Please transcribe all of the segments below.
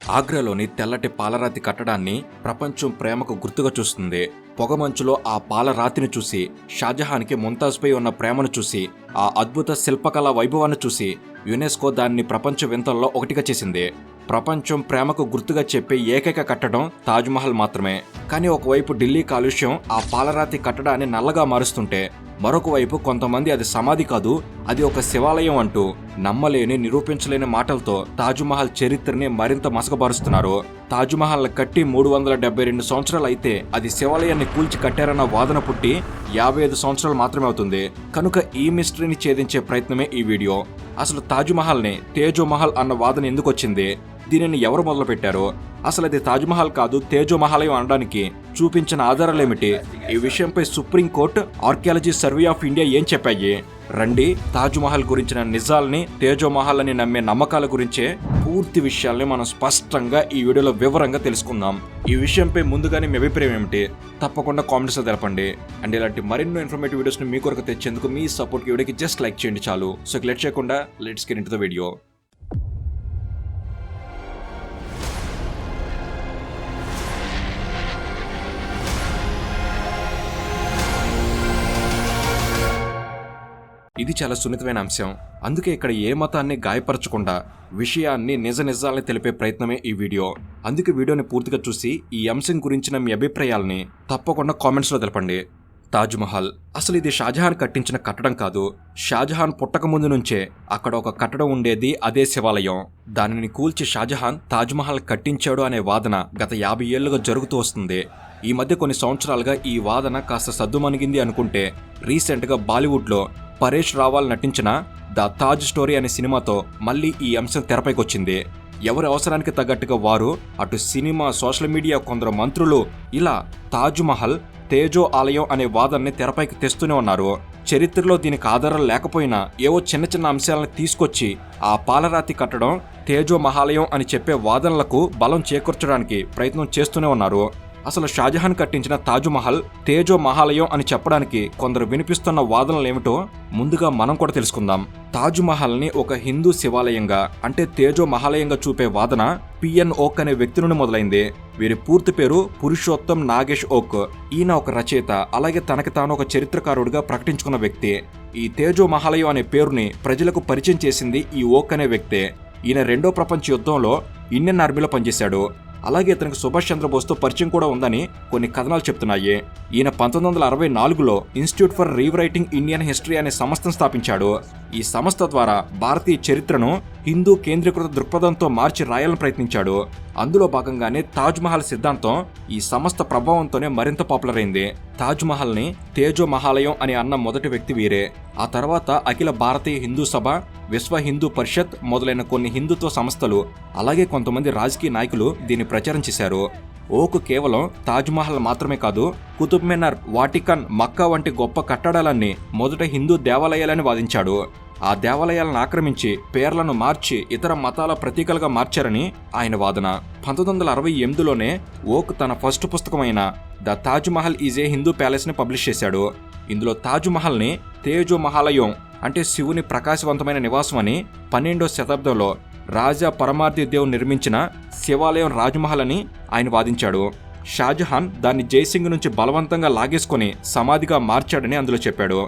ఆగ్రాలోని తెల్లటి పాలరాతి కట్టడాన్ని ప్రపంచం ప్రేమకు గుర్తుగా చూస్తుంది. పొగమంచులో ఆ పాలరాతిని చూసి, షాజహాన్కి ముంతాజ్పై ఉన్న ప్రేమను చూసి, ఆ అద్భుత శిల్పకళా వైభవాన్ని చూసి యునెస్కో దాన్ని ప్రపంచ వింతల్లో ఒకటిగా చేసింది. ప్రపంచం ప్రేమకు గుర్తుగా చెప్పే ఏకైక కట్టడం తాజ్మహల్ మాత్రమే. కానీ ఒకవైపు ఢిల్లీ కాలుష్యం ఆ పాలరాతి కట్టడాన్ని నల్లగా మారుస్తుంటే, మరొక వైపు కొంతమంది అది సమాధి కాదు, అది ఒక శివాలయం అంటూ నమ్మలేని, నిరూపించలేని మాటలతో తాజ్మహల్ చరిత్రని మరింత మసకబారుస్తున్నారు. తాజ్మహల్ కట్టి 372 సంవత్సరాలు అయితే అది శివాలయాన్ని కూల్చి కట్టారన్న వాదన పుట్టి 55 సంవత్సరాలు మాత్రమే అవుతుంది. కనుక ఈ మిస్టరీని ఛేదించే ప్రయత్నమే ఈ వీడియో. అసలు తాజ్మహల్ని తేజోమహల్ అన్న వాదన ఎందుకు వచ్చింది? దీనిని ఎవరు మొదలు పెట్టారు? అసలు అది తాజ్మహల్ కాదు తేజోమహలయం అనడానికి చూపించిన ఆధారాలేమిటి? ఈ విషయంపై supreme court archaeology survey of India ఏం చెప్పాయి? రండి, తాజ్మహల్ గురించిన నిజాల్ని, తేజోమహల్ అని నమ్మే నమ్మకాల గురించే పూర్తి విషయాల్ని మనం స్పష్టంగా ఈ వీడియోలో వివరంగా తెలుసుకుందాం. ఈ విషయంపై ముందుగానే మీ అభిప్రాయం ఏమిటి? తప్పకుండా కామెంట్స్లో తెలపండి. అండ్ ఇలాంటి మరెన్నో ఇన్ఫర్మేటివ్ వీడియోస్ని మీ కొరకు తెచ్చేందుకు మీ సపోర్ట్ వీడియోకి జస్ట్ లైక్ చేయండి చాలు. సో లేట్ చేయకుండా let's get into the video. ఇది చాలా సున్నితమైన అంశం. అందుకే ఇక్కడ ఏ మతాన్ని గాయపరచకుండా విషయాన్ని నిజాల్ని తెలిపే ప్రయత్నమే ఈ వీడియో. అందుకే వీడియోని పూర్తిగా చూసి ఈ అంశం గురించిన మీ అభిప్రాయాల్ని తప్పకుండా కామెంట్స్లో తెలపండి. తాజ్మహల్ అసలు ఇది షాజహాన్ కట్టించిన కట్టడం కాదు. షాజహాన్ పుట్టక ముందు నుంచే అక్కడ ఒక కట్టడం ఉండేది, అదే శివాలయం. దానిని కూల్చి షాజహాన్ తాజ్మహల్ కట్టించాడు అనే వాదన గత 50 ఏళ్లుగా జరుగుతూ వస్తుంది. ఈ మధ్య కొన్ని సంవత్సరాలుగా ఈ వాదన కాస్త సద్దుమణిగింది అనుకుంటే, రీసెంట్గా బాలీవుడ్లో పరేష్ రావల్ నటించిన ద తాజ్ స్టోరీ అనే సినిమాతో మళ్ళీ ఈ అంశం తెరపైకొచ్చింది. ఎవరి అవసరానికి తగ్గట్టుగా వారు, అటు సినిమా, సోషల్ మీడియా, కొందరు మంత్రులు ఇలా తాజ్మహల్ తేజో ఆలయం అనే వాదనని తెరపైకి తెస్తూనే ఉన్నారు. చరిత్రలో దీనికి ఆధారాలు లేకపోయినా ఏవో చిన్న చిన్న అంశాలను తీసుకొచ్చి ఆ పాలరాతి కట్టడం తేజో మహాలయం అని చెప్పే వాదనలకు బలం చేకూర్చడానికి ప్రయత్నం చేస్తూనే ఉన్నారు. అసలు షాజహాన్ కట్టించిన తాజ్మహల్ తేజో మహాలయం అని చెప్పడానికి కొందరు వినిపిస్తున్న వాదనలేమిటో ముందుగా మనం కూడా తెలుసుకుందాం. తాజ్మహల్ని ఒక హిందూ శివాలయంగా, అంటే తేజో మహాలయంగా చూపే వాదన పిఎన్ ఓక్ అనే వ్యక్తి నుండి మొదలైంది. వీరి పూర్తి పేరు పురుషోత్తం నాగేష్ ఓక్. ఈయన ఒక రచయిత, అలాగే తనకి తాను ఒక చరిత్రకారుడిగా ప్రకటించుకున్న వ్యక్తి. ఈ తేజో మహాలయం అనే పేరుని ప్రజలకు పరిచయం చేసింది ఈ ఓక్ అనే వ్యక్తే. ఈయన 2వ ప్రపంచ యుద్ధంలో ఇండియన్ ఆర్మీలో పనిచేశాడు. అలాగే ఇతనికి సుభాష్ చంద్రబోస్తో పరిచయం కూడా ఉందని కొన్ని కథనాలు చెప్తున్నాయి. ఈయన 1964లో institute for rewriting Indian history అనే సంస్థను స్థాపించాడు. ఈ సంస్థ ద్వారా భారతీయ చరిత్రను హిందూ కేంద్రీకృత దృక్పథంతో మార్చి రాయాలని ప్రయత్నించాడు. అందులో భాగంగానే తాజ్మహల్ సిద్ధాంతం ఈ సంస్థ ప్రభావంతోనే మరింత పాపులర్ అయింది. తాజ్మహల్ని తేజో మహాలయం అని అన్న మొదటి వ్యక్తి వీరే. ఆ తర్వాత అఖిల భారతీయ హిందూ సభ, విశ్వ హిందూ పరిషత్ మొదలైన కొన్ని హిందుత్వ సంస్థలు, అలాగే కొంతమంది రాజకీయ నాయకులు దీన్ని ప్రచారం చేశారు. ఓకు కేవలం తాజ్మహల్ మాత్రమే కాదు, కుతుబ్ మినార్, వాటికన్, మక్కా వంటి గొప్ప కట్టడాలన్నీ మొదట హిందూ దేవాలయాలని వాదించాడు. ఆ దేవాలయాలను ఆక్రమించి పేర్లను మార్చి ఇతర మతాల ప్రతీకలుగా మార్చారని ఆయన వాదన. 1968లోనే ఓక్ తన ఫస్ట్ పుస్తకమైన the Tajmahal is a Hindu palace ని పబ్లిష్ చేశాడు. ఇందులో తాజ్మహల్ని తేజో మహాలయం, అంటే శివుని ప్రకాశవంతమైన నివాసం అని, 12వ శతాబ్దంలో రాజా పరమార్ది దేవ్ నిర్మించిన శివాలయం రాజ్మహల్ అని ఆయన వాదించాడు. షాజహాన్ దాన్ని జైసింగ్ నుంచి బలవంతంగా లాగేసుకుని సమాధిగా మార్చాడని అందులో చెప్పాడు.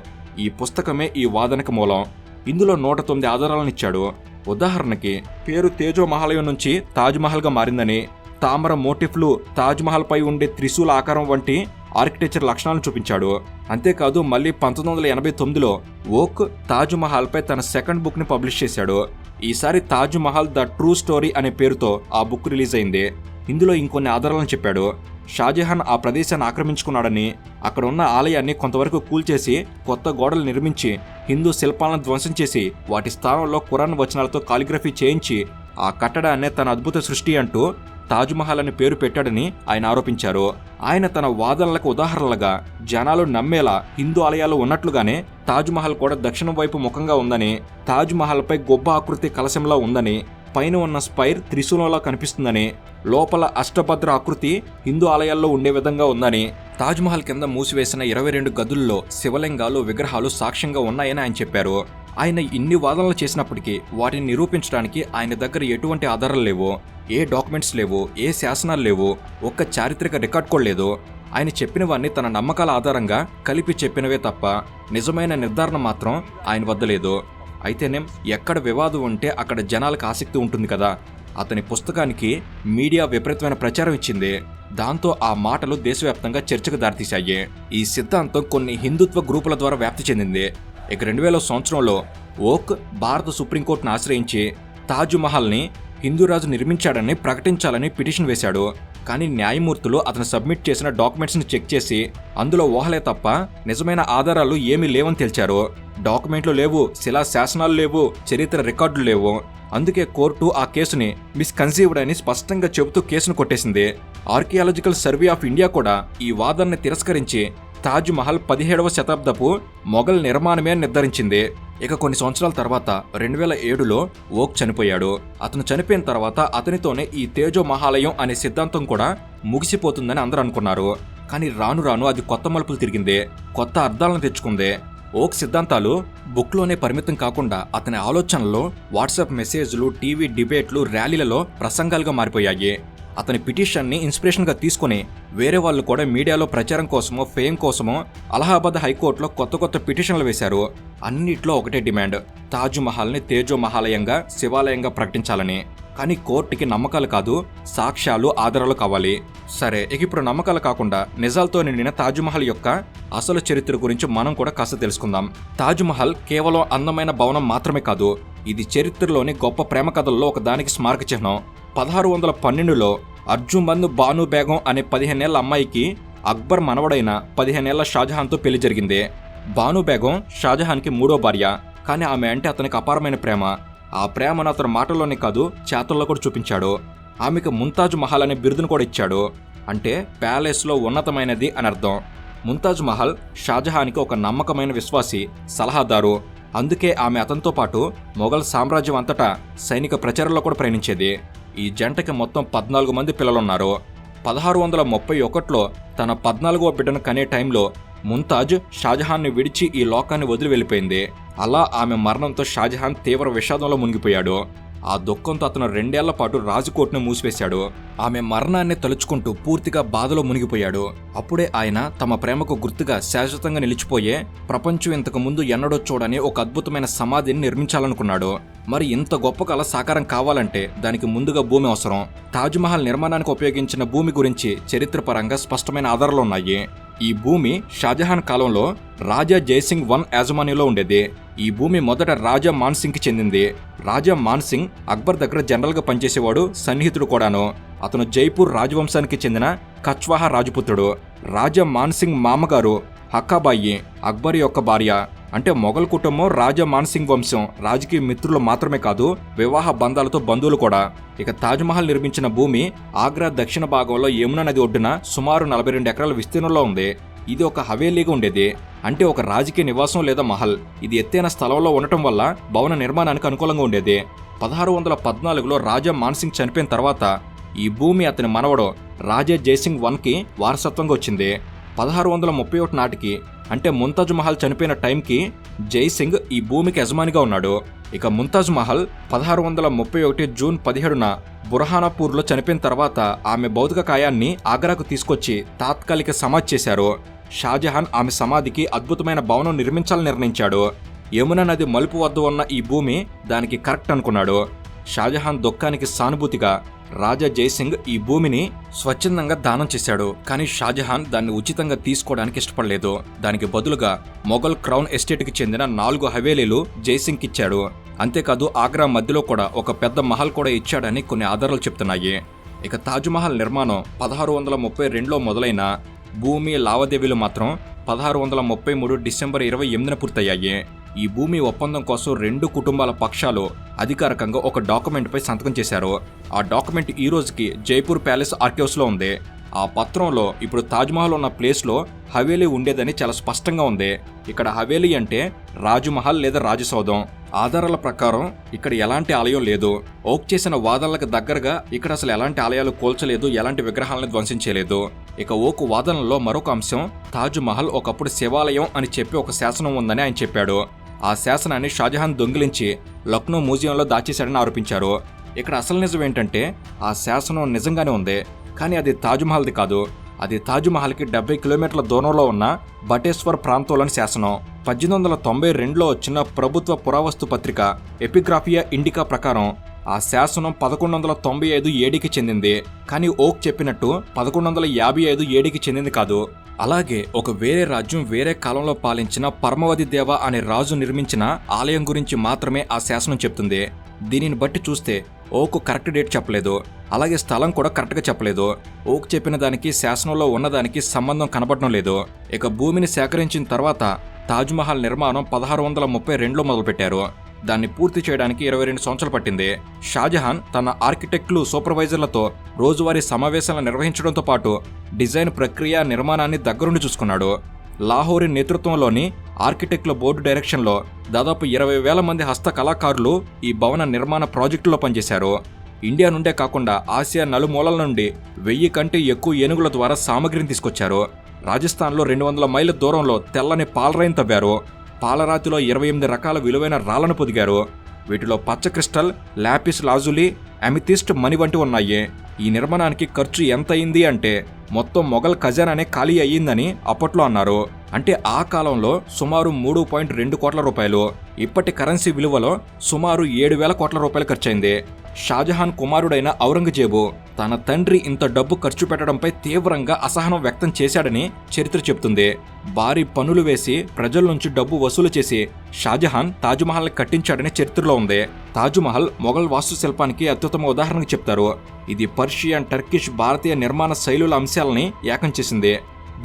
ఈ పుస్తకమే ఈ వాదనకు మూలం. ఇందులో 109 ఆధారాలనిచ్చాడు. ఉదాహరణకి పేరు తేజో మహాలయం నుంచి తాజ్మహల్గా మారిందని, తామర మోటిఫ్లు, తాజ్మహల్ పై ఉండే త్రిశూల ఆకారం వంటి ఆర్కిటెక్చర్ లక్షణాలను చూపించాడు. అంతేకాదు మళ్ళీ 1989లో ఓక్ తాజ్మహల్ పై తన సెకండ్ బుక్ ని పబ్లిష్ చేశాడు. ఈసారి తాజ్మహల్ ద ట్రూ స్టోరీ అనే పేరుతో ఆ బుక్ రిలీజ్ అయింది. ఇందులో ఇంకొన్ని ఆధారాలను చెప్పాడు. షాజహాన్ ఆ ప్రదేశాన్ని ఆక్రమించుకున్నాడని, అక్కడ ఉన్న ఆలయాన్ని కొంతవరకు కూల్చేసి కొత్త గోడలు నిర్మించి హిందూ శిల్పాలను ధ్వంసం చేసి వాటి స్థానంలో ఖురాన్ వచనాలతో కాలిగ్రఫీ చేయించి ఆ కట్టడాన్నే తన అద్భుత సృష్టి అంటూ తాజ్మహల్ అని పేరు పెట్టాడని ఆయన ఆరోపించారు. ఆయన తన వాదనలకు ఉదాహరణలుగా జనాలు నమ్మేలా హిందూ ఆలయాలు ఉన్నట్లుగానే తాజ్మహల్ కూడా దక్షిణం వైపు ముఖంగా ఉందని, తాజ్మహల్ పై గొప్ప ఆకృతి కలశంలా ఉందని, పైన ఉన్న స్పైర్ త్రిశూలంలా కనిపిస్తుందని, లోపల అష్టభద్ర ఆకృతి హిందూ ఆలయాల్లో ఉండే విధంగా ఉందని, తాజ్మహల్ కింద మూసివేసిన 22 గదుల్లో శివలింగాలు, విగ్రహాలు సాక్ష్యంగా ఉన్నాయని ఆయన చెప్పారు. ఆయన ఇన్ని వాదనలు చేసినప్పటికీ వాటిని నిరూపించడానికి ఆయన దగ్గర ఎటువంటి ఆధారాలు లేవు, ఏ డాక్యుమెంట్స్ లేవు, ఏ శాసనాలు లేవు, ఒక్క చారిత్రక రికార్డ్ కూడా లేదు. ఆయన చెప్పినవన్నీ తన నమ్మకాల ఆధారంగా కలిపి చెప్పినవే తప్ప నిజమైన నిర్ధారణ మాత్రం ఆయన వద్ద లేదు. అయితేనేం ఎక్కడ వివాదం ఉంటే అక్కడ జనాలకు ఆసక్తి ఉంటుంది కదా. అతని పుస్తకానికి మీడియా విపరీతమైన ప్రచారం ఇచ్చింది. దాంతో ఆ మాటలు దేశవ్యాప్తంగా చర్చకు దారితీశాయి. ఈ సిద్ధాంతం కొన్ని హిందుత్వ గ్రూపుల ద్వారా వ్యాప్తి చెందింది. ఇక 2000 సంవత్సరంలో ఓక్ భారత సుప్రీంకోర్టును ఆశ్రయించి తాజ్ మహల్ని హిందూ రాజు నిర్మించాడని ప్రకటించాలని పిటిషన్ వేశాడు. కానీ న్యాయమూర్తులు అతను సబ్మిట్ చేసిన డాక్యుమెంట్స్ని చెక్ చేసి అందులో ఊహలే తప్ప నిజమైన ఆధారాలు ఏమీ లేవని తేల్చారు. డాక్యుమెంట్లు లేవు, శిలా శాసనాలు లేవు, చరిత్ర రికార్డులు లేవు. అందుకే కోర్టు ఆ కేసుని మిస్కన్సీవ్డ్ అని స్పష్టంగా చెబుతూ కేసును కొట్టేసింది. ఆర్కియాలజికల్ సర్వే ఆఫ్ ఇండియా కూడా ఈ వాదనని తిరస్కరించి తాజ్ మహల్ 17వ శతాబ్దపు మొఘల్ నిర్మాణమే నిర్ధారించింది. ఇక కొన్ని సంవత్సరాల తర్వాత 2007లో ఓక్ చనిపోయాడు. అతను చనిపోయిన తర్వాత అతనితోనే ఈ తేజో మహాలయం అనే సిద్ధాంతం కూడా ముగిసిపోతుందని అందరూ అనుకున్నారు. కానీ రాను రాను అది కొత్త మలుపులు తిరిగింది, కొత్త అర్థాలను తెచ్చుకుంది. ఓక్ సిద్ధాంతాలు బుక్లోనే పరిమితం కాకుండా అతని ఆలోచనల్లో వాట్సాప్ మెసేజ్లు, టీవీ డిబేట్లు, ర్యాలీలలో ప్రసంగాలుగా మారిపోయాయి. అతని పిటిషన్ని ఇన్స్పిరేషన్గా తీసుకుని వేరే వాళ్ళు కూడా మీడియాలో ప్రచారం కోసమో, ఫేమ్ కోసమో అలహాబాద్ హైకోర్టులో కొత్త పిటిషన్లు వేశారు. అన్నిట్లో ఒకటే డిమాండ్, తాజ్ మహల్ని తేజో మహాలయంగా, శివాలయంగా ప్రకటించాలని. కానీ కోర్టుకి నమ్మకాలు కాదు, సాక్ష్యాలు, ఆధారాలు కావాలి. సరే, ఇక ఇప్పుడు నమ్మకాలు కాకుండా నిజాలతో నిండిన తాజ్ మహల్ యొక్క అసలు చరిత్ర గురించి మనం కూడా కాస్త తెలుసుకుందాం. తాజ్ మహల్ కేవలం అందమైన భవనం మాత్రమే కాదు, ఇది చరిత్రలోని గొప్ప ప్రేమ కథల్లో ఒకదానికి స్మారక చిహ్నం. 1612లో అర్జుమంద్ బాను బేగం అనే 15 ఏళ్ల అమ్మాయికి అక్బర్ మనవడైన 15 ఏళ్ల షాజహాన్తో పెళ్లి జరిగింది. బాను బేగం షాజహాన్కి 3వ భార్య. కానీ ఆమె అంటే అతనికి అపారమైన ప్రేమ. ఆ ప్రేమను అతని మాటల్లోనే కాదు, చేతుల్లో కూడా చూపించాడు. ఆమెకు ముంతాజ్ మహల్ అనే బిరుదును కూడా ఇచ్చాడు. అంటే ప్యాలెస్లో ఉన్నతమైనది అని అర్థం. ముంతాజ్ మహల్ షాజహాన్కి ఒక నమ్మకమైన విశ్వాసి, సలహాదారు. అందుకే ఆమె అతనితో పాటు మొఘల్ సామ్రాజ్యం అంతటా సైనిక ప్రచారంలో కూడా ప్రయాణించేది. ఈ జంటకి మొత్తం 14 మంది పిల్లలున్నారు. 1631లో తన 14వ బిడ్డను కనే టైంలో ముంతాజ్ షాజహాన్ని విడిచి ఈ లోకాన్ని వదిలి వెళ్ళిపోయింది. అలా ఆమె మరణంతో షాజహాన్ తీవ్ర విషాదంలో మునిగిపోయాడు. ఆ దుఃఖంతో అతను 2 ఏళ్ల పాటు రాజకోట్ను మూసివేశాడు. ఆమె మరణాన్ని తలుచుకుంటూ పూర్తిగా బాధలో మునిగిపోయాడు. అప్పుడే ఆయన తమ ప్రేమకు గుర్తుగా శాశ్వతంగా నిలిచిపోయే, ప్రపంచం ఇంతకు ముందు ఎన్నడో చూడని ఒక అద్భుతమైన సమాధిని నిర్మించాలనుకున్నాడు. మరి ఇంత గొప్ప కళ సాకారం కావాలంటే దానికి ముందుగా భూమి అవసరం. తాజ్ మహల్ నిర్మాణానికి ఉపయోగించిన భూమి గురించి చరిత్రపరంగా స్పష్టమైన ఆధారాలు ఉన్నాయి. ఈ భూమి షాజహాన్ కాలంలో రాజా జైసింగ్ 1 యాజమాన్యంలో ఉండేది. ఈ భూమి మొదట రాజా మాన్సింగ్కి చెందింది. రాజా మాన్సింగ్ అక్బర్ దగ్గర జనరల్గా పనిచేసేవాడు, సన్నిహితుడు కూడాను. అతను జైపూర్ రాజవంశానికి చెందిన కచ్వాహా రాజపుత్రుడు. రాజా మాన్సింగ్ మామగారు హక్కాబాయి అక్బర్ యొక్క భార్య. అంటే మొఘల్ కుటుంబం రాజా మాన్సింగ్ వంశం రాజకీయ మిత్రులు మాత్రమే కాదు, వివాహ బంధాలతో బంధువులు కూడా. ఇక తాజ్మహల్ నిర్మించిన భూమి ఆగ్రా దక్షిణ భాగంలో యమునా నది ఒడ్డున సుమారు 42 ఎకరాల విస్తీర్ణంలో ఉంది. ఇది ఒక హవేలీగా ఉండేది, అంటే ఒక రాజకీయ నివాసం లేదా మహల్. ఇది ఎత్తైన స్థలంలో ఉండటం వల్ల భవన నిర్మాణానికి అనుకూలంగా ఉండేది. 1614లో రాజా మాన్సింగ్ చనిపోయిన తర్వాత ఈ భూమి అతని మనవడు రాజా జైసింగ్ 1కి వారసత్వంగా వచ్చింది. 1631 నాటికి, అంటే ముంతాజ్ మహల్ చనిపోయిన టైంకి జైసింగ్ ఈ భూమికి యజమానిగా ఉన్నాడు. ఇక ముంతాజ్ మహల్ 1631 జూన్ 17న బుర్హానాపూర్లో చనిపోయిన తర్వాత ఆమె భౌతిక కాయాన్ని ఆగ్రాకు తీసుకొచ్చి తాత్కాలిక సమాధి చేశారు. షాజహాన్ ఆమె సమాధికి అద్భుతమైన భవనం నిర్మించాలని నిర్ణయించాడు. యమునా నది మలుపు వద్ద ఉన్న ఈ భూమి దానికి కరెక్ట్ అనుకున్నాడు. షాజహాన్ దుఃఖానికి సానుభూతిగా రాజా జైసింగ్ ఈ భూమిని స్వచ్ఛందంగా దానం చేశాడు. కానీ షాజహాన్ దాన్ని ఉచితంగా తీసుకోవడానికి ఇష్టపడలేదు. దానికి బదులుగా మొఘల్ క్రౌన్ ఎస్టేట్కి చెందిన 4 హవేలీలు జైసింగ్కి ఇచ్చాడు. అంతేకాదు ఆగ్రా మధ్యలో కూడా ఒక పెద్ద మహల్ కూడా ఇచ్చాడని కొన్ని ఆధారాలు చెప్తున్నాయి. ఇక తాజ్మహల్ నిర్మాణం 1632లో మొదలైన భూమి లావాదేవీలు మాత్రం 1633 డిసెంబర్ 28న పూర్తయ్యాయి. ఈ భూమి ఒప్పందం కోసం 2 కుటుంబాల పక్షాలు అధికారికంగా ఒక డాక్యుమెంట్పై సంతకం చేశారు. ఆ డాక్యుమెంట్ ఈ రోజుకి జైపూర్ ప్యాలెస్ ఆర్కైవ్స్లో ఉంది. ఆ పత్రంలో ఇప్పుడు తాజ్మహల్ ఉన్న ప్లేస్లో హవేలీ ఉండేదని చాలా స్పష్టంగా ఉంది. ఇక్కడ హవేలీ అంటే రాజమహల్ లేదా రాజసౌధం. ఆధారాల ప్రకారం ఇక్కడ ఎలాంటి ఆలయం లేదు. ఓక్ చేసిన వాదనలకు దగ్గరగా ఇక్కడ అసలు ఎలాంటి ఆలయాలు కూల్చలేదు, ఎలాంటి విగ్రహాలను ధ్వంసించలేదు. ఇక ఓక్ వాదనలో మరొక అంశం, తాజ్ మహల్ ఒకప్పుడు శివాలయం అని చెప్పి ఒక శాసనం ఉందని ఆయన చెప్పాడు. ఆ శాసనాన్ని షాజహాన్ దొంగిలించి లక్నో మ్యూజియంలో దాచేశాడని ఆరోపించారు. ఇక్కడ అసలు నిజం ఏంటంటే ఆ శాసనం నిజంగానే ఉంది, కానీ అది తాజ్మహల్ది కాదు. అది తాజ్మహల్కి 70 కిలోమీటర్ల దూరంలో ఉన్న బటేశ్వర్ ప్రాంతంలోని శాసనం. 1892లో వచ్చిన ప్రభుత్వ పురావస్తు పత్రిక ఎపిగ్రాఫియా ఇండికా ప్రకారం ఆ శాసనం 1195 ఏడీకి చెందింది. కానీ ఓక్ చెప్పినట్టు 1155 ఏడీకి చెందింది కాదు. అలాగే ఒక వేరే రాజ్యం వేరే కాలంలో పాలించిన పరమవది దేవ అనే రాజు నిర్మించిన ఆలయం గురించి మాత్రమే ఆ శాసనం చెప్తుంది. దీనిని బట్టి చూస్తే ఓక్ కరెక్ట్ డేట్ చెప్పలేదు, అలాగే స్థలం కూడా కరెక్ట్గా చెప్పలేదు. ఓక్ చెప్పిన దానికి శాసనంలో ఉన్నదానికి సంబంధం కనబడడం లేదు. ఇక భూమిని సేకరించిన తర్వాత తాజ్మహల్ నిర్మాణం 1632లో మొదలుపెట్టారు. దాన్ని పూర్తి చేయడానికి 22 సంవత్సరాలు పట్టింది. షాజహాన్ తన ఆర్కిటెక్టులు సూపర్వైజర్లతో రోజువారీ సమావేశాలను నిర్వహించడంతో పాటు డిజైన్ ప్రక్రియ నిర్మాణాన్ని దగ్గరుండి చూసుకున్నాడు. లాహోరీ నేతృత్వంలోని ఆర్కిటెక్టుల బోర్డు డైరెక్షన్లో దాదాపు 20,000 మంది హస్త కళాకారులు ఈ భవన నిర్మాణ ప్రాజెక్టులో పనిచేశారు. ఇండియా నుండే కాకుండా ఆసియా నలుమూలల నుండి 1000 కంటే ఎక్కువ ఏనుగుల ద్వారా సామగ్రిని తీసుకొచ్చారు. రాజస్థాన్లో 200 మైళ్ళ దూరంలో తెల్లని పాలరాయిని తవ్వారు. పాలరాతిలో 28 రకాల విలువైన రాళ్లను పొదిగారు. వీటిలో పచ్చ క్రిస్టల్, లాపిస్ లాజులి, అమితిస్ట్ మణి వంటి ఉన్నాయి. ఈ నిర్మాణానికి ఖర్చు ఎంత అయింది అంటే మొత్తం మొఘల్ ఖజానానే ఖాళీ అయ్యిందని అప్పట్లో అన్నారు. అంటే ఆ కాలంలో సుమారు 3.2 కోట్ల రూపాయలు. ఇప్పటి కరెన్సీ విలువలో సుమారు 7,000 కోట్ల రూపాయలు ఖర్చయింది. షాజహాన్ కుమారుడైన ఔరంగజేబు తన తండ్రి ఇంత డబ్బు ఖర్చు పెట్టడంపై తీవ్రంగా అసహనం వ్యక్తం చేశాడని చరిత్ర చెబుతుంది. భారీ పన్నులు వేసి ప్రజల నుంచి డబ్బు వసూలు చేసి షాజహాన్ తాజ్మహల్ కట్టించాడని చరిత్రలో ఉంది. తాజ్మహల్ మొఘల్ వాస్తుశిల్పానికి అత్యుత్తమ ఉదాహరణగా చెప్తారు. ఇది పర్షియన్, టర్కిష్, భారతీయ నిర్మాణ శైలుల అంశాలని ఏకం చేసింది.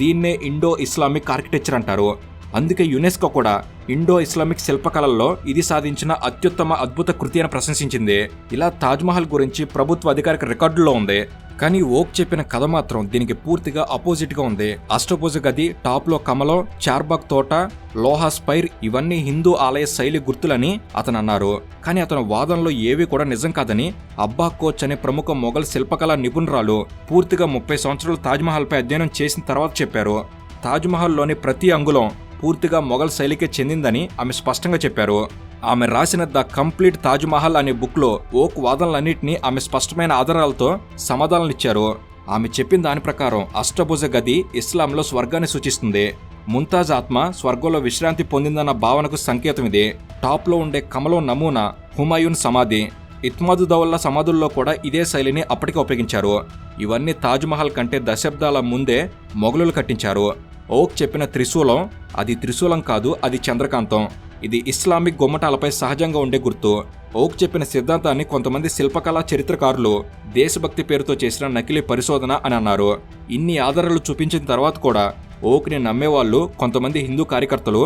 దీన్నే ఇండో ఇస్లామిక్ ఆర్కిటెక్చర్ అంటారు. అందుకే యునెస్కో కూడా ఇండో ఇస్లామిక్ శిల్పకళల్లో ఇది సాధించిన అత్యుత్తమ అద్భుత కృతి అని ప్రశంసించింది. ఇలా తాజ్మహల్ గురించి ప్రభుత్వ అధికారిక రికార్డుల్లో ఉంది. కానీ ఓక్ చెప్పిన కథ మాత్రం దీనికి పూర్తిగా అపోజిట్ గా ఉంది. అష్టభుజ గది, టాప్ లో కమలం, చార్బాగ్ తోట, లోహా స్పైర్ ఇవన్నీ హిందూ ఆలయ శైలి గుర్తులని అతను అన్నారు. కానీ అతని వాదనలో ఏవి కూడా నిజం కాదని అబ్బా కోచ్ అనే ప్రముఖ మొఘల్ శిల్పకళా నిపుణురాలు పూర్తిగా 30 సంవత్సరాలు తాజ్మహల్ పై అధ్యయనం చేసిన తర్వాత చెప్పారు. తాజ్మహల్లోని ప్రతి అంగుళం పూర్తిగా మొఘల్ శైలికే చెందిందని ఆమె స్పష్టంగా చెప్పారు. ఆమె రాసిన ద కంప్లీట్ తాజ్మహల్ అనే బుక్లో ఓక్ వాదనలన్నింటినీ ఆమె స్పష్టమైన ఆధారాలతో సమాధానాలిచ్చారు. ఆమె చెప్పిన దాని ప్రకారం అష్టభుజ గది ఇస్లాంలో స్వర్గాన్ని సూచిస్తుంది. ముంతాజ్ ఆత్మ స్వర్గంలో విశ్రాంతి పొందిందన్న భావనకు సంకేతం ఇది. టాప్లో ఉండే కమలం నమూనా హుమాయూన్ సమాధి. ఇత్మాదుదౌల్లా సమాధుల్లో కూడా ఇదే శైలిని అప్పటికే ఉపయోగించారు. ఇవన్నీ తాజ్మహల్ కంటే దశాబ్దాల ముందే మొఘలులు కట్టించారు. ఓక్ చెప్పిన త్రిశూలం అది త్రిశూలం కాదు, అది చంద్రకాంతం. ఇది ఇస్లామిక్ గుమ్మటాలపై సహజంగా ఉండే గుర్తు. ఓక్ చెప్పిన సిద్ధాంతాన్ని కొంతమంది శిల్పకళా చరిత్రకారులు దేశభక్తి పేరుతో చేసిన నకిలీ పరిశోధన అని అన్నారు. ఇన్ని ఆధారాలు చూపించిన తర్వాత కూడా ఓక్ని నమ్మేవాళ్ళు కొంతమంది హిందూ కార్యకర్తలు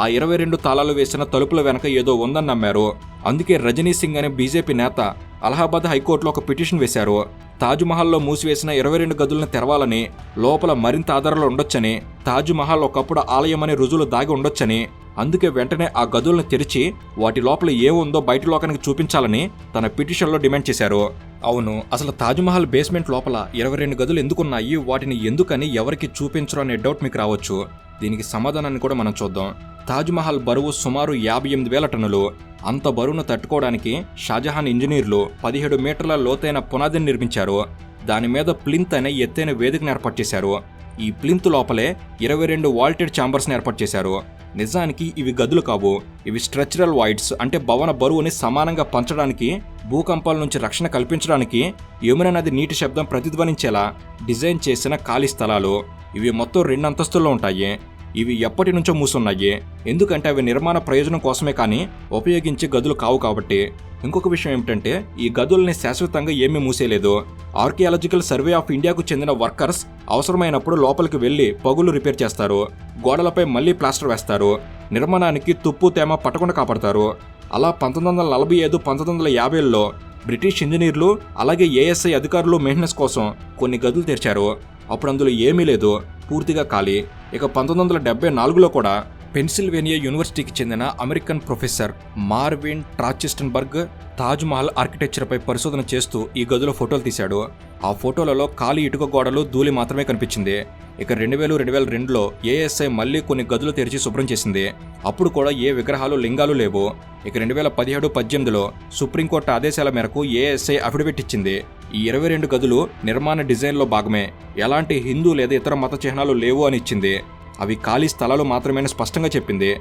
ఆ 22 తాళాలు వేసిన తలుపుల వెనక ఏదో ఉందని నమ్మారు. అందుకే రజనీ సింగ్ అనే బీజేపీ నేత అలహాబాద్ హైకోర్టులో ఒక పిటిషన్ వేశారు. తాజ్మహల్లో మూసివేసిన 22 గదులను తెరవాలని, లోపల మరింత ఆధారాలు ఉండొచ్చని, తాజ్మహల్ ఒకప్పుడు ఆలయం అనే రుజువులు దాగి ఉండొచ్చని, అందుకే వెంటనే ఆ గదులను తెరిచి వాటి లోపల ఏముందో బయట లోకానికి చూపించాలని తన పిటిషన్లో డిమాండ్ చేశారు. అవును, అసలు తాజ్మహల్ బేస్మెంట్ లోపల 22 గదులు ఎందుకున్నాయి, వాటిని ఎందుకని ఎవరికి చూపించరు అనే డౌట్ మీకు రావచ్చు. దీనికి సమాధానాన్ని కూడా మనం చూద్దాం. తాజ్మహల్ బరువు సుమారు 58,000 టన్నులు. అంత బరువును తట్టుకోవడానికి షాజహాన్ ఇంజనీర్లు 17 మీటర్ల లోతైన పునాదిని నిర్మించారు. దాని మీద ప్లింత్ అనే ఎత్తైన వేదికను ఏర్పాటు చేశారు. ఈ ప్లింత్ లోపలే 22 వాల్టెడ్ ఛాంబర్స్ని ఏర్పాటు చేశారు. నిజానికి ఇవి గదులు కావు, ఇవి స్ట్రక్చరల్ వాయిడ్స్. అంటే భవన బరువుని సమానంగా పంచడానికి, భూకంపాల నుంచి రక్షణ కల్పించడానికి యమునా నది నీటి శబ్దం ప్రతిధ్వనించేలా డిజైన్ చేసిన ఖాళీ స్థలాలు. ఇవి మొత్తం 2 అంతస్తుల్లో ఉంటాయి. ఇవి ఎప్పటి నుంచో మూసున్నాయి, ఎందుకంటే అవి నిర్మాణ ప్రయోజనం కోసమే కానీ ఉపయోగించే గదులు కావు కాబట్టి. ఇంకొక విషయం ఏమిటంటే ఈ గదుల్ని శాశ్వతంగా ఏమీ మూసేయలేదు. ఆర్కియాలజికల్ సర్వే ఆఫ్ ఇండియాకు చెందిన వర్కర్స్ అవసరమైనప్పుడు లోపలికి వెళ్లి పగులు రిపేర్ చేస్తారు, గోడలపై మళ్లీ ప్లాస్టర్ వేస్తారు, నిర్మాణానికి తుప్పు తేమ పట్టకుండా కాపాడతారు. అలా 1945, 1950ల్లో బ్రిటిష్ ఇంజనీర్లు అలాగే ఏఎస్ఐ అధికారులు మెయింటెనెన్స్ కోసం కొన్ని గదులు తెరిచారు. అప్పుడు అందులో ఏమీ లేదు, పూర్తిగా ఖాళీ. ఇక 1974లో కూడా పెన్సిల్వేనియా యూనివర్సిటీకి చెందిన అమెరికన్ ప్రొఫెసర్ మార్విన్ ట్రాచిస్టన్బర్గ్ తాజ్మహల్ ఆర్కిటెక్చర్పై పరిశోధన చేస్తూ ఈ గదిలో ఫోటోలు తీశాడు. ఆ ఫోటోలలో ఖాళీ ఇటుక గోడలు, ధూళి మాత్రమే కనిపించింది. ఇక 2000-2002లో ఏఎస్ఐ మళ్లీ కొన్ని గదులు తెరిచి శుభ్రం చేసింది. అప్పుడు కూడా ఏ విగ్రహాలు లింగాలు లేవు. ఇక 2017-18లో సుప్రీంకోర్టు ఆదేశాల మేరకు ఏఎస్ఐ అఫిడవిట్ ఇచ్చింది. ఈ 22 గదులు నిర్మాణ డిజైన్లో భాగమే, ఎలాంటి హిందూ లేదా ఇతర మత చిహ్నాలు లేవు అని ఇచ్చింది. అవి ఖాళీ స్థలాలు మాత్రమే స్పష్టంగా చెప్పింది.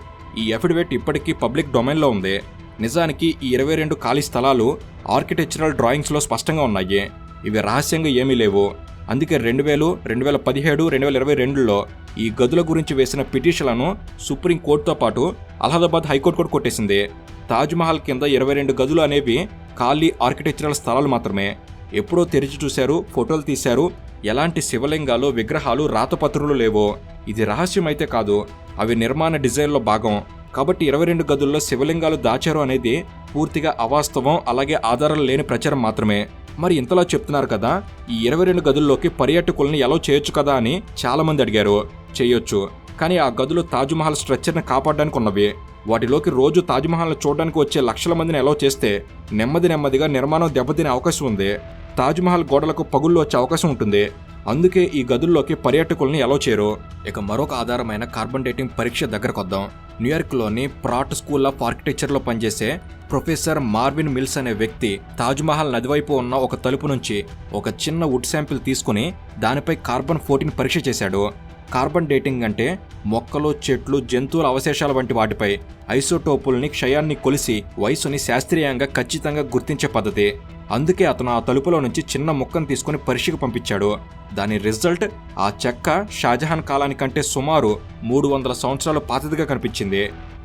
ఈ అఫిడవిట్ ఇప్పటికీ పబ్లిక్ డొమైన్లో ఉంది. నిజానికి ఈ 22 ఖాళీ స్థలాలు ఆర్కిటెక్చరల్ డ్రాయింగ్స్లో స్పష్టంగా ఉన్నాయి. ఇవి రహస్యంగా ఏమీ లేవు. అందుకే 2000, 2017, 2022లో ఈ గదుల గురించి వేసిన పిటిషన్లను సుప్రీంకోర్టుతో పాటు అలహాబాద్ హైకోర్టు కూడా కొట్టేసింది. తాజ్మహల్ కింద 22 గదులు అనేవి ఖాళీ ఆర్కిటెక్చరల్ స్థలాలు మాత్రమే. ఎప్పుడో తెరిచి చూశారు, ఫోటోలు తీశారు, ఎలాంటి శివలింగాలు, విగ్రహాలు, రాతపత్రులు లేవు. ఇది రహస్యం అయితే కాదు, అవి నిర్మాణ డిజైన్లో భాగం. కాబట్టి 22 గదుల్లో శివలింగాలు దాచారు అనేది పూర్తిగా అవాస్తవం, అలాగే ఆధారాలు లేని ప్రచారం మాత్రమే. మరి ఇంతలా చెప్తున్నారు కదా, ఈ 22 గదుల్లోకి పర్యాటకుల్ని ఎలా చేయొచ్చు కదా అని చాలామంది అడిగారు. చేయొచ్చు, కానీ ఆ గదులు తాజ్మహల్ స్ట్రక్చర్ని కాపాడడానికి ఉన్నవి. వాటిలోకి రోజు తాజ్మహల్ని చూడడానికి వచ్చే లక్షల మందిని ఎలా చేస్తే నెమ్మదిగా నిర్మాణం దెబ్బతినే అవకాశం ఉంది. తాజ్మహల్ గోడలకు పగుళ్ళు వచ్చే అవకాశం ఉంటుంది. అందుకే ఈ గదుల్లోకి పర్యాటకుల్ని ఎలా చేయరు. ఇక మరొక ఆధారమైన కార్బన్ డేటింగ్ పరీక్ష దగ్గరకొద్దాం. న్యూయార్క్లోని ప్రాట్ స్కూల్ ఆఫ్ ఆర్కిటెక్చర్లో పనిచేసే ప్రొఫెసర్ మార్విన్ మిల్స్ అనే వ్యక్తి తాజ్మహల్ నదివైపు ఉన్న ఒక తలుపు నుంచి ఒక చిన్న వుడ్ శాంపిల్ తీసుకుని దానిపై కార్బన్ 14 పరీక్ష చేశాడు. కార్బన్ డేటింగ్ అంటే మొక్కలు, చెట్లు, జంతువుల అవశేషాల వంటి వాటిపై ఐసోటోపుల్ని, క్షయాన్ని కొలిసి వయసుని శాస్త్రీయంగా ఖచ్చితంగా గుర్తించే పద్ధతి. అందుకే అతను ఆ తలుపులో నుంచి చిన్న ముక్కను తీసుకుని పరీక్షకు పంపించాడు. దాని రిజల్ట్ ఆ చెక్క షాజహాన్ కాలానికంటే సుమారు 300 సంవత్సరాలు పాతదిగా కనిపించింది.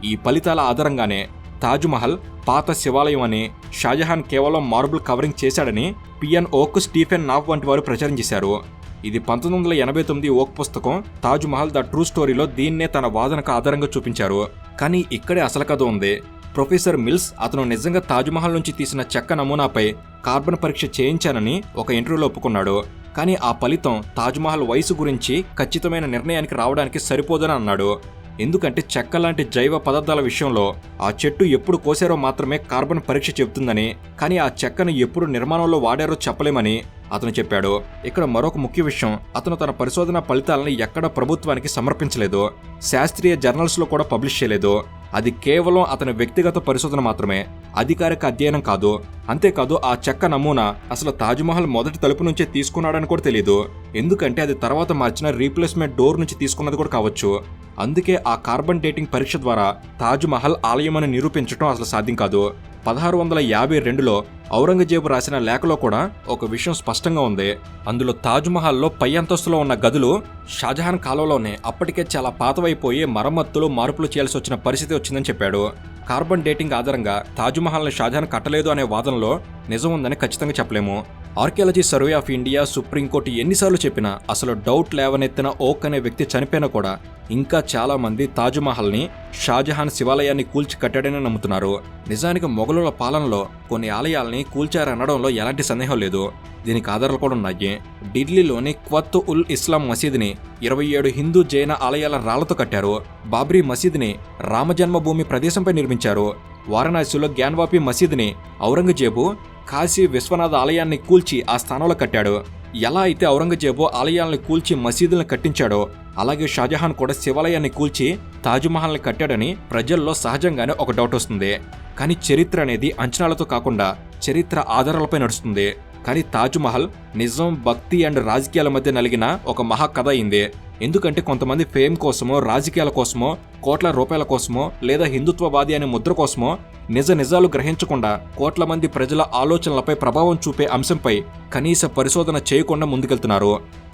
ఈ ఫలితాల ఆధారంగానే తాజ్మహల్ పాత శివాలయం అని, షాజహాన్ కేవలం మార్బుల్ కవరింగ్ చేశాడని పిఎన్ ఓక్, స్టీఫెన్ నాఫ్ వంటి వారు ప్రచారం చేశారు. ఇది 1989 ఓక్ పుస్తకం తాజ్మహల్ ద ట్రూ స్టోరీలో దీన్నే తన వాదనకు ఆధారంగా చూపించారు. కానీ ఇక్కడే అసలు కథ ఉంది. ప్రొఫెసర్ మిల్స్ అతను నిజంగా తాజ్మహల్ నుంచి తీసిన చెక్క నమూనాపై కార్బన్ పరీక్ష చేయించానని ఒక ఇంటర్వ్యూలో ఒప్పుకున్నాడు. కానీ ఆ ఫలితం తాజ్మహల్ వయసు గురించి ఖచ్చితమైన నిర్ణయానికి రావడానికి సరిపోదని అన్నాడు. ఎందుకంటే చెక్క లాంటి జైవ పదార్థాల విషయంలో ఆ చెట్టు ఎప్పుడు కోసారో మాత్రమే కార్బన్ పరీక్ష చెబుతుందని, కానీ ఆ చెక్కను ఎప్పుడు నిర్మాణంలో వాడారో చెప్పలేమని అతను చెప్పాడు. ఇక్కడ మరొక ముఖ్య విషయం, అతను తన పరిశోధన ఫలితాలను ఎక్కడ ప్రభుత్వానికి సమర్పించలేదు, శాస్త్రీయ జర్నల్స్లో కూడా పబ్లిష్ చేయలేదు. అది కేవలం అతని వ్యక్తిగత పరిశోధన మాత్రమే, అధికారిక అధ్యయనం కాదు. అంతేకాదు ఆ చెక్క నమూనా అసలు తాజ్మహల్ మొదటి తలుపు నుంచే తీసుకున్నాడని కూడా తెలియదు. ఎందుకంటే అది తర్వాత మార్చిన రీప్లేస్మెంట్ డోర్ నుంచి తీసుకున్నది కూడా కావచ్చు. అందుకే ఆ కార్బన్ డేటింగ్ పరీక్ష ద్వారా తాజ్మహల్ ఆలయం అని నిరూపించడం అసలు సాధ్యం కాదు. 1652లో ఔరంగజేబు రాసిన లేఖలో కూడా ఒక విషయం స్పష్టంగా ఉంది. అందులో తాజ్మహల్లో పై అంతస్తులో ఉన్న గదులు షాజహాన్ కాలంలోనే అప్పటికే చాలా పాతవైపోయి మరమ్మతులు, మార్పులు చేయాల్సి వచ్చిన పరిస్థితి వచ్చిందని చెప్పాడు. కార్బన్ డేటింగ్ ఆధారంగా తాజ్మహల్ని షాజహాన్ కట్టలేదు అనే వాదనలో నిజం ఉందని ఖచ్చితంగా చెప్పలేము. Archaeology survey of India, supreme court ఎన్నిసార్లు చెప్పినా అసలు డౌట్ లేవనెత్తిన ఓక్ అనే వ్యక్తి చనిపోయినా కూడా ఇంకా చాలా మంది తాజ్మహల్ని షాజహాన్ శివాలయాన్ని కూల్చి కట్టాడని నమ్ముతున్నారు. నిజానికి మొఘలుల పాలనలో కొన్ని ఆలయాల్ని కూల్చారనడంలో ఎలాంటి సందేహం లేదు. దీనికి ఆధారాలు కూడా ఉన్నాయి. ఢిల్లీలోని క్వత్ ఉల్ ఇస్లాం మసీదుని 27 హిందూ, జైన ఆలయాల రాళ్లతో కట్టారు. బాబ్రీ మసీదుని రామజన్మభూమి ప్రదేశంపై నిర్మించారు. వారణాసిలో గ్యాన్వాపి మసీదుని ఔరంగజేబు కాశీ విశ్వనాథ ఆలయాన్ని కూల్చి ఆ స్థానంలో కట్టాడు. ఎలా అయితే ఔరంగజేబు ఆలయాల్ని కూల్చి మసీదులను కట్టించాడో అలాగే షాజహాన్ కూడా శివాలయాన్ని కూల్చి తాజ్మహల్ని కట్టాడని ప్రజల్లో సహజంగానే ఒక డౌట్ వస్తుంది. కానీ చరిత్ర అనేది అంచనాలతో కాకుండా చరిత్ర ఆధారాలపై నడుస్తుంది. కానీ తాజ్మహల్ నిజం, భక్తి అండ్ రాజకీయాల మధ్య నలిగిన ఒక మహాకథ అయింది. ఎందుకంటే కొంతమంది ఫేమ్ కోసమో, రాజకీయాల కోసమో, కోట్ల రూపాయల కోసమో లేదా హిందుత్వవాది అనే ముద్ర కోసమో నిజాలు గ్రహించకుండా కోట్ల మంది ప్రజల ఆలోచనలపై ప్రభావం చూపే అంశంపై కనీస పరిశోధన చేయకుండా ముందుకెళ్తున్నారు.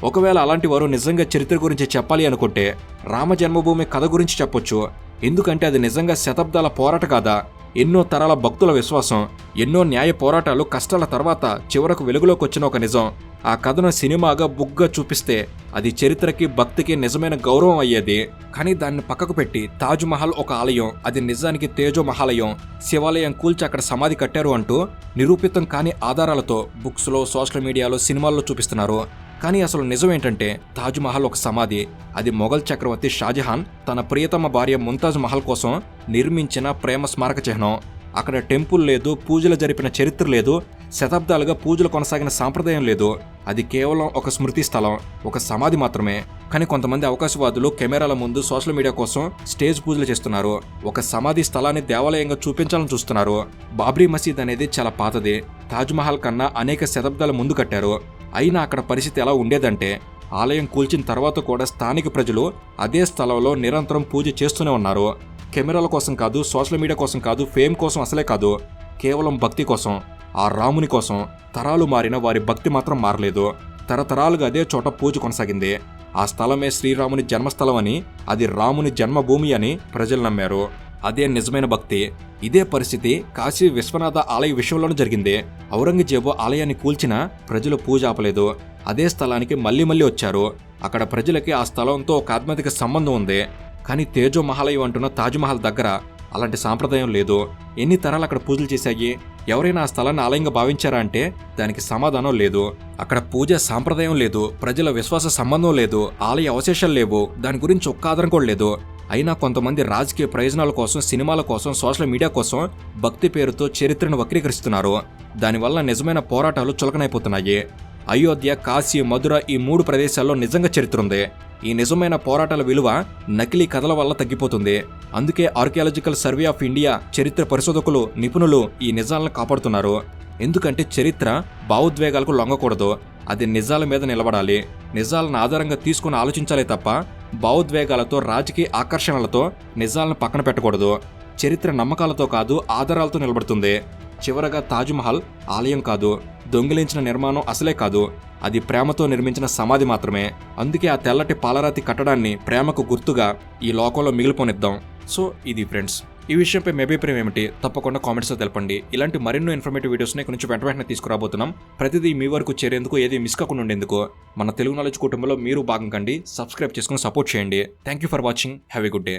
ఒకవేళ అలాంటి వారు నిజంగా చరిత్ర గురించి చెప్పాలి అనుకుంటే రామ జన్మభూమి కథ గురించి చెప్పొచ్చు. ఎందుకంటే అది నిజంగా శతాబ్దాల పోరాట కాదా, ఎన్నో తరాల భక్తుల విశ్వాసం, ఎన్నో న్యాయ పోరాటాలు, కష్టాల తర్వాత చివరకు వెలుగులోకి వచ్చిన ఒక నిజం. ఆ కథను సినిమాగా, బుక్గా చూపిస్తే అది చరిత్రకి, భక్తికి నిజమైన గౌరవం అయ్యేది. కానీ దాన్ని పక్కకు పెట్టి తాజ్మహల్ ఒక ఆలయం, అది నిజానికి తేజో మహాలయం, శివాలయం కూల్చి అక్కడ సమాధి కట్టారు అంటూ నిరూపితం కాని ఆధారాలతో బుక్స్లో, సోషల్ మీడియాలో, సినిమాల్లో చూపిస్తున్నారు. కానీ అసలు నిజం ఏంటంటే తాజ్మహల్ ఒక సమాధి. అది మొఘల్ చక్రవర్తి షాజహాన్ తన ప్రియతమ భార్య ముంతాజ్ మహల్ కోసం నిర్మించిన ప్రేమ స్మారక చిహ్నం. అక్కడ టెంపుల్ లేదు, పూజలు జరిపిన చరిత్ర లేదు, శతాబ్దాలుగా పూజలు కొనసాగిన సాంప్రదాయం లేదు. అది కేవలం ఒక స్మృతి స్థలం, ఒక సమాధి మాత్రమే. కానీ కొంతమంది అవకాశవాదులు కెమెరాల ముందు సోషల్ మీడియా కోసం స్టేజ్ పూజలు చేస్తున్నారు. ఒక సమాధి స్థలాన్ని దేవాలయంగా చూపించాలని చూస్తున్నారు. బాబ్రీ మసీద్ అనేది చాలా పాతది. తాజ్మహల్ కన్నా అనేక శతాబ్దాల ముందు కట్టారు. అయినా అక్కడ పరిస్థితి ఎలా ఉండేదంటే ఆలయం కూల్చిన తర్వాత కూడా స్థానిక ప్రజలు అదే స్థలంలో నిరంతరం పూజ చేస్తూనే ఉన్నారు. కెమెరాల కోసం కాదు, సోషల్ మీడియా కోసం కాదు, ఫేమ్ కోసం అసలే కాదు, కేవలం భక్తి కోసం, ఆ రాముని కోసం. తరాలు మారిన వారి భక్తి మాత్రం మారలేదు. తరతరాలుగా అదే చోట పూజ కొనసాగింది. ఆ స్థలమే శ్రీరాముని జన్మస్థలం అని, అది రాముని జన్మభూమి అని ప్రజలు నమ్మారు. అదే నిజమైన భక్తి. ఇదే పరిస్థితి కాశీ విశ్వనాథ ఆలయ విషయంలోనూ జరిగింది. ఔరంగజేబు ఆలయాన్ని కూల్చినా ప్రజలు పూజ ఆపలేదు. అదే స్థలానికి మళ్లీ వచ్చారు. అక్కడ ప్రజలకి ఆ స్థలంతో ఒక ఆధ్యాత్మిక సంబంధం ఉంది. కానీ తేజో మహాలయం అంటున్న తాజ్మహల్ దగ్గర అలాంటి సాంప్రదాయం లేదు. ఎన్ని తరాలు అక్కడ పూజలు చేశాయి? ఎవరైనా ఆ స్థలాన్ని ఆలయంగా భావించారా అంటే దానికి సమాధానం లేదు. అక్కడ పూజ సాంప్రదాయం లేదు, ప్రజల విశ్వాస సంబంధం లేదు, ఆలయ అవశేషాలు లేవు, దాని గురించి ఒక్క ఆధారం కూడా లేదు. అయినా కొంతమంది రాజకీయ ప్రయోజనాల కోసం, సినిమాల కోసం, సోషల్ మీడియా కోసం భక్తి పేరుతో చరిత్రను వక్రీకరిస్తున్నారు. దానివల్ల నిజమైన పోరాటాలు చులకనైపోతున్నాయి. అయోధ్య, కాశీ, మధుర ఈ 3 ప్రదేశాల్లో నిజంగా చరిత్ర ఉంది. ఈ నిజమైన పోరాటాల విలువ నకిలీ కథల వల్ల తగ్గిపోతుంది. అందుకే ఆర్కియాలజికల్ సర్వే ఆఫ్ ఇండియా చరిత్ర పరిశోధకులు, నిపుణులు ఈ నిజాలను కాపాడుతున్నారు. ఎందుకంటే చరిత్ర భావోద్వేగాలకు లొంగకూడదు. అది నిజాల మీద నిలబడాలి. నిజాలను ఆధారంగా తీసుకుని ఆలోచించాలే తప్ప భావోద్వేగాలతో, రాజకీయ ఆకర్షణలతో నిజాలను పక్కన పెట్టకూడదు. చరిత్ర నమ్మకాలతో కాదు, ఆధారాలతో నిలబడుతుంది. చివరగా తాజ్మహల్ ఆలయం కాదు, దొంగిలించిన నిర్మాణం అసలే కాదు, అది ప్రేమతో నిర్మించిన సమాధి మాత్రమే. అందుకే ఆ తెల్లటి పాలరాతి కట్టడాన్ని ప్రేమకు గుర్తుగా ఈ లోకంలో మిగిలిపోనిద్దాం. సో ఇది ఫ్రెండ్స్, ఈ విషయంపై మీ అభిప్రాయం ఏమిటి తప్పకుండా కామెంట్స్లో తెలపండి. ఇలాంటి మరెన్నో ఇన్ఫర్మేటివ్ వీడియోస్ని ఇక్కడ నుంచి వెంటనే తీసుకురాబోతున్నాం. ప్రతిదీ మీ వరకు చేరేందుకు, ఏది మిస్ కాకుండా ఉండేందుకు మన తెలుగు నాలెడ్జ్ కుటుంబంలో మీరు భాగం కండి. సబ్స్క్రైబ్ చేసుకుని సపోర్ట్ చేయండి. Thank you for watching. Have a good day.